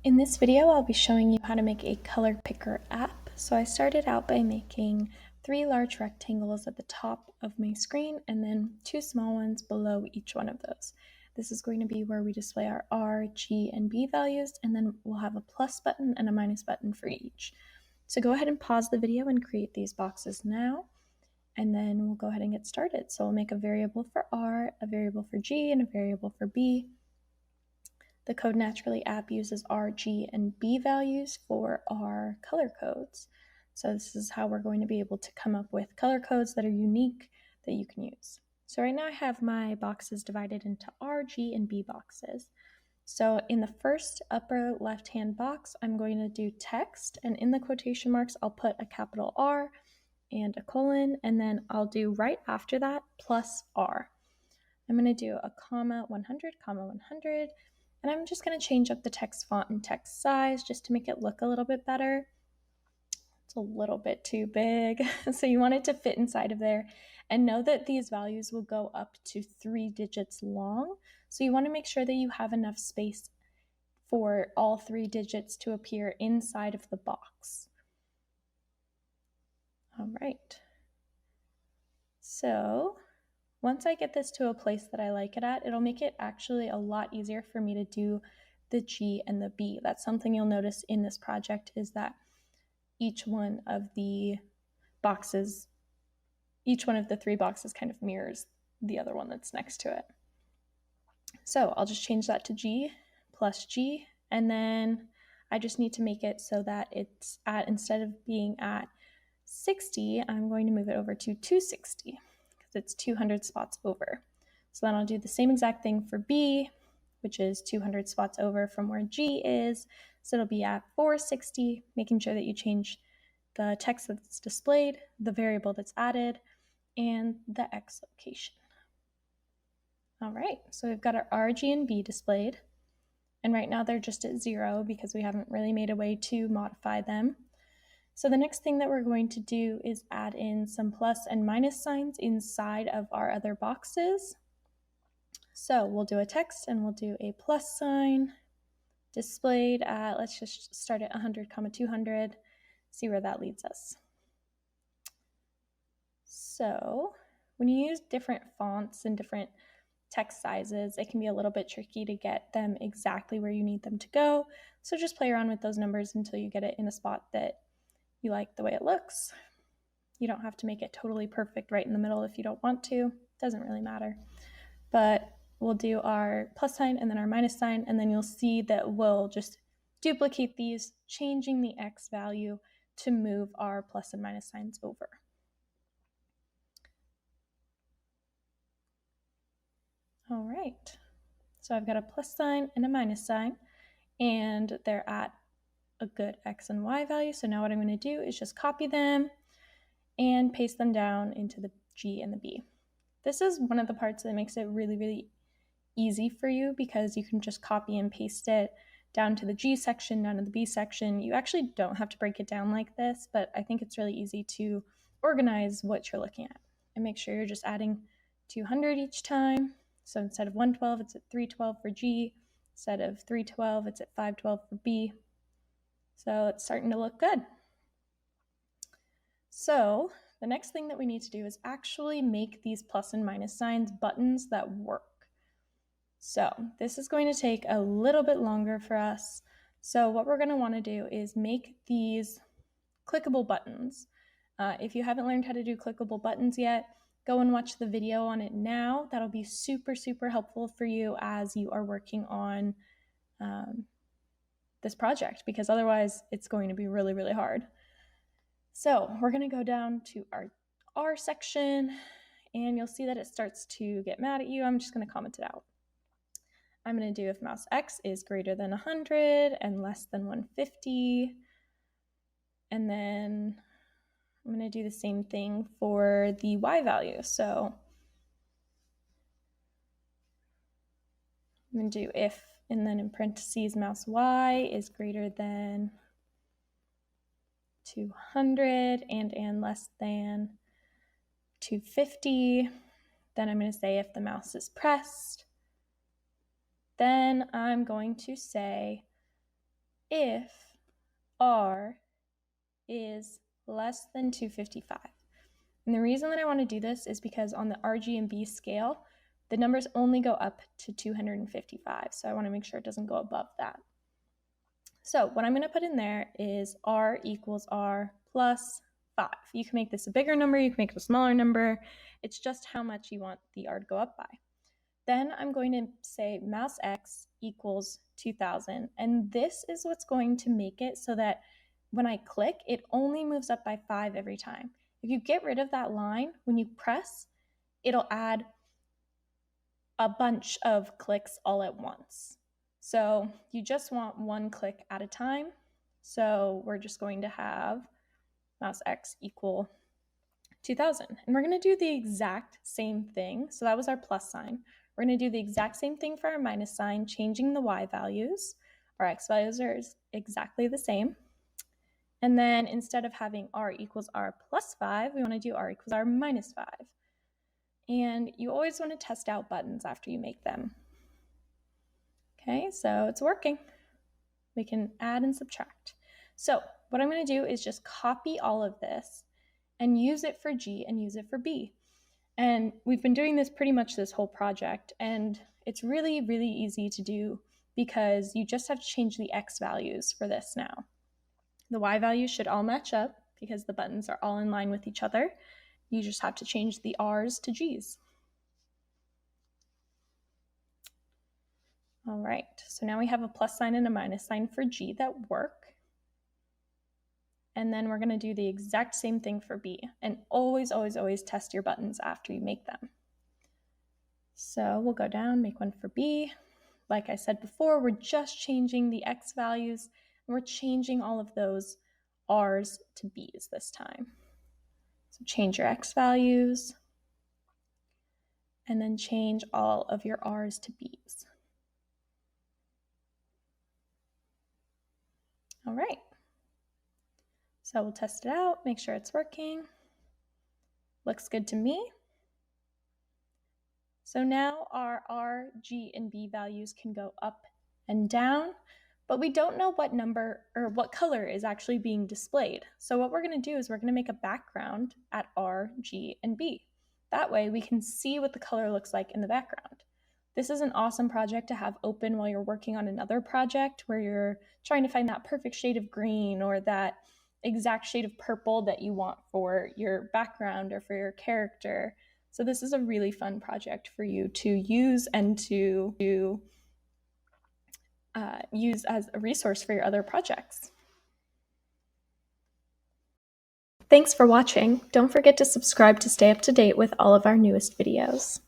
In this video, I'll be showing you how to make a color picker app. So I started out by making 3 large rectangles at the top of my screen and then 2 small ones below each one of those. This is going to be where we display our R, G, and B values, and then we'll have a plus button and a minus button for each. So go ahead and pause the video and create these boxes now, and then we'll go ahead and get started. So we'll make a variable for R, a variable for G, and a variable for B. The Code Naturally app uses R, G, and B values for our color codes. So this is how we're going to be able to come up with color codes that are unique that you can use. So right now I have my boxes divided into R, G, and B boxes. So in the first upper left-hand box, I'm going to do text, and in the quotation marks, I'll put a capital R and a colon, and then I'll do right after that plus R. I'm going to do a comma 100, comma 100, and I'm just going to change up the text font and text size just to make it look a little bit better. It's a little bit too big, so you want it to fit inside of there. And know that these values will go up to 3 digits long, so you want to make sure that you have enough space for all 3 digits to appear inside of the box. All right. So once I get this to a place that I like it at, it'll make it actually a lot easier for me to do the G and the B. That's something you'll notice in this project, is that each one of the boxes, each one of the 3 boxes kind of mirrors the other one that's next to it. So I'll just change that to G plus G, and then I just need to make it so that it's at, instead of being at 60, I'm going to move it over to 260 because it's 200 spots over. So then I'll do the same exact thing for B, which is 200 spots over from where G is. So it'll be at 460, making sure that you change the text that's displayed, the variable that's added, and the X location. All right, so we've got our R, G, and B displayed. And right now they're just at 0 because we haven't really made a way to modify them. So the next thing that we're going to do is add in some plus and minus signs inside of our other boxes. So we'll do a text and we'll do a plus sign displayed at, let's just start at 100, 200, see where that leads us. So when you use different fonts and different text sizes, it can be a little bit tricky to get them exactly where you need them to go. So just play around with those numbers until you get it in a spot that you like the way it looks. You don't have to make it totally perfect right in the middle if you don't want to. It doesn't really matter. But we'll do our plus sign and then our minus sign, and then you'll see that we'll just duplicate these, changing the X value to move our plus and minus signs over. All right, so I've got a plus sign and a minus sign, and they're at a good X and Y value. So now what I'm going to do is just copy them and paste them down into the G and the B. This is one of the parts that makes it really, really easy for you, because you can just copy and paste it down to the G section, down to the B section. You actually don't have to break it down like this, but I think it's really easy to organize what you're looking at. And make sure you're just adding 200 each time. So instead of 112, it's at 312 for G. Instead of 312, it's at 512 for B. So it's starting to look good. So the next thing that we need to do is actually make these plus and minus signs buttons that work. So this is going to take a little bit longer for us. So what we're going to want to do is make these clickable buttons. If you haven't learned how to do clickable buttons yet, go and watch the video on it now. That'll be super, super helpful for you as you are working on this project, because otherwise it's going to be really, really hard. So we're going to go down to our R section, and you'll see that it starts to get mad at you. I'm just going to comment it out. I'm going to do if mouse X is greater than 100 and less than 150. And then I'm going to do the same thing for the Y value. So I'm going to do if, and then in parentheses, mouse Y is greater than 200 and less than 250. Then I'm going to say if the mouse is pressed. Then I'm going to say if R is less than 255. And the reason that I want to do this is because on the RGB scale, the numbers only go up to 255. So I want to make sure it doesn't go above that. So what I'm going to put in there is R equals R plus 5. You can make this a bigger number, you can make it a smaller number. It's just how much you want the R to go up by. Then I'm going to say mouse X equals 2000. And this is what's going to make it so that when I click, it only moves up by 5 every time. If you get rid of that line, when you press, it'll add a bunch of clicks all at once. So you just want one click at a time. So we're just going to have mouse X equal 2000. And we're going to do the exact same thing. So that was our plus sign. We're going to do the exact same thing for our minus sign, changing the Y values. Our X values are exactly the same. And then instead of having R equals R plus 5, we want to do R equals R minus 5. And you always want to test out buttons after you make them. Okay, so it's working. We can add and subtract. So what I'm going to do is just copy all of this and use it for G and use it for B. And we've been doing this pretty much this whole project, and it's really, really easy to do because you just have to change the X values for this now. The Y values should all match up because the buttons are all in line with each other. You just have to change the R's to G's. All right, so now we have a plus sign and a minus sign for G that work. And then we're going to do the exact same thing for B. And always, always, always test your buttons after you make them. So we'll go down, make one for B. Like I said before, we're just changing the X values, and we're changing all of those R's to B's this time. So change your X values, and then change all of your R's to B's. All right. So we'll test it out, make sure it's working. Looks good to me. So now our R, G, and B values can go up and down, but we don't know what number or what color is actually being displayed. So what we're going to do is we're going to make a background at R, G, and B. That way we can see what the color looks like in the background. This is an awesome project to have open while you're working on another project where you're trying to find that perfect shade of green or that exact shade of purple that you want for your background or for your character. So this is a really fun project for you to use and to use as a resource for your other projects. Thanks for watching. Don't forget to subscribe to stay up to date with all of our newest videos.